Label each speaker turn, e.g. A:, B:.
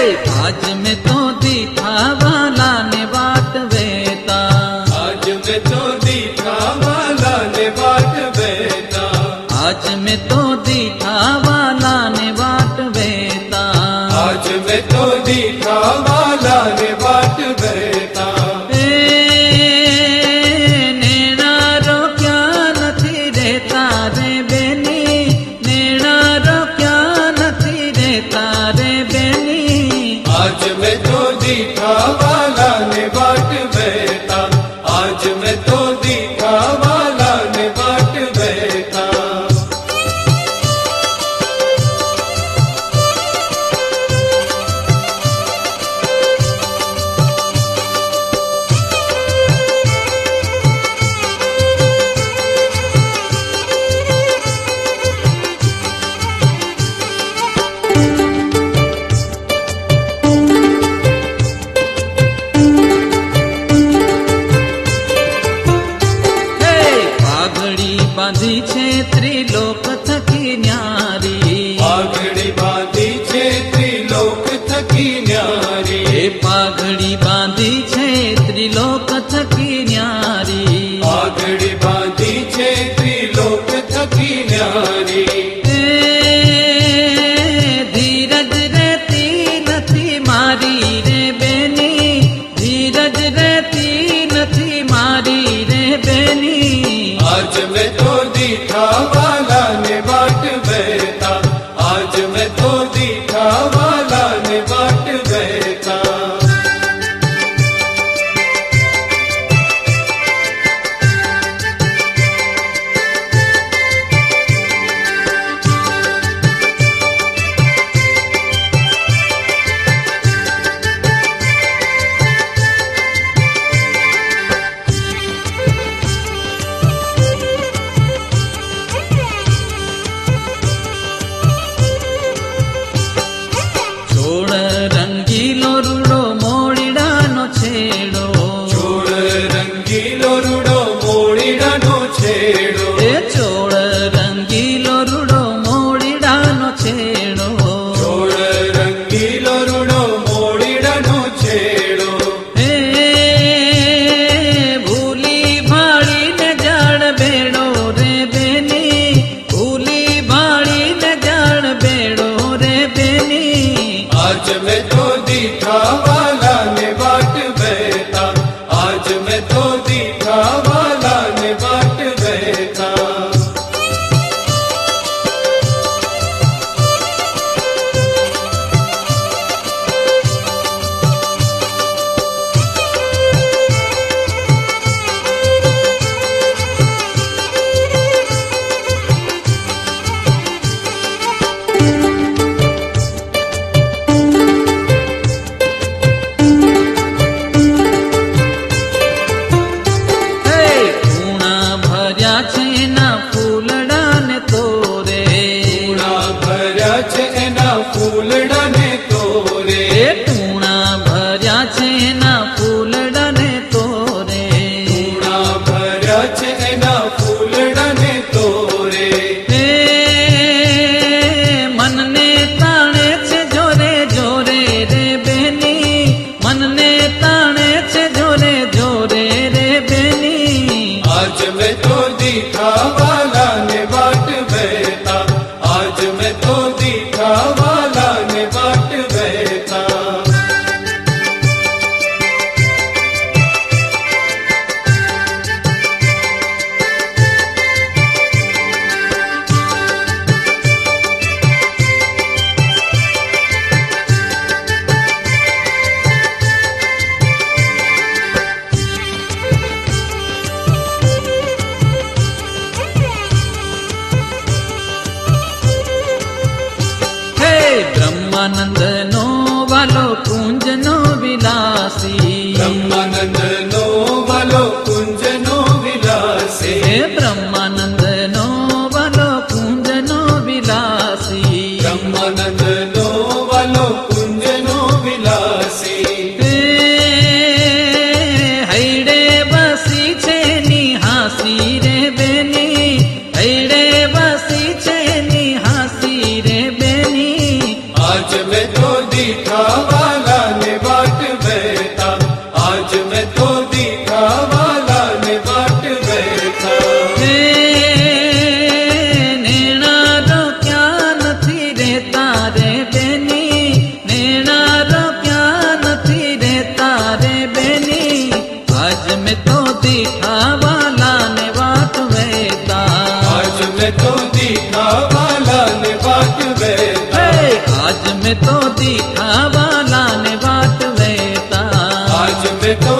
A: आज में तो दीठा वाला ने बाट वेता,
B: आज में तो दीठा वाला ने बाट वेता,
A: आज में तो दीठा वाला ने बाट वेता,
B: आज में तो दीठा वाला ने बाट वेता।
A: नेणारो क्या नथी रेता रे बेनी, नेणारो क्या नथी रेता रे बेनी,
B: आज में तो दीठा वाला ने बाट वेता, आज में तो दीठा वाला ने बाट वेता।
A: बांधी छे त्रिलोक थकी न्यारी,
B: पाघड़ी बांधी छे त्रिलोक थकी न्यारी,
A: पाघड़ी बांधी छे त्रिलोक थकी न्यारी,
B: पाघड़ी बांधी छे त्रिलोक थकी न्यारी।
A: धीरज रहती नथी मारी रे बेनी, धीरज रहती नथी मारी रे बेनी,
B: आज में तो दीठा वाला ने बाट वेता, आज में तो दीठा वाला ने बाट वेता।
A: छोड़ रंगीलो रूड़ो मोड़ीड़ा नो छेड़ो,
B: छोड़ रंगीलो रूड़ो मोड़ीड़ा नो छेड़ो,
A: छोड़ रंगीलो रूड़ो मोड़ीड़ा नो छेड़ो,
B: छोड़ रंगीलो रूड़ो मोड़ीड़ा नो छेड़ो।
A: भूली भाड़ी ने जड़ बेड़ो रे बेनी, भूली भाड़ी ने जड़ बेड़ो रे बेनी,
B: आज में तो दीठा वाला ने बाट वेता, आज में तो दीठा वाला ने बाट वेता। फूलड़ा ने तोरे,
A: टूणा भर्या छे ना फूलड़ा ने तोरे,
B: टूणा भर्या छे ना फूलड़ा ने तोरे।
A: मन ने ताणे छे जोरे जोरे रे बेनी, मन ने ताणे छे जोरे जोरे रे बेनी,
B: आज में तो दीठा वाला ने बाट वेता, आज में तो दीठा वाला ने बाट वेता।
A: ब्रह्मानंद नो वालो कुंज नो विलासी,
B: ब्रह्मानंद नो वालो कुंज नो विलासी,
A: ब्रह्मानंद नो वालो कुंज नो विलासी,
B: ब्रह्मानंद नो वालो कुंज नो विलासी।
A: हैड़े बसी छे निहासी रे बेनी, हैड़े बसी छे निहासी रे बेनी,
B: आज में तो दी दिखा वाला ने बाट बैठा, आज मैं तो दिखा वाला ने बाट बैठा।
A: नेणा रो क्या नथी रहता रे बेनी, नेणा रो क्या नथी रहता रे बेनी, आज मैं तो दिखा वाला ने बाट बैठा,
B: आज मैं तो दिखा वाला ने बाट बैठा,
A: आज मैं तो दिखा वाला ने बाट बैठा,
B: आज मैं तो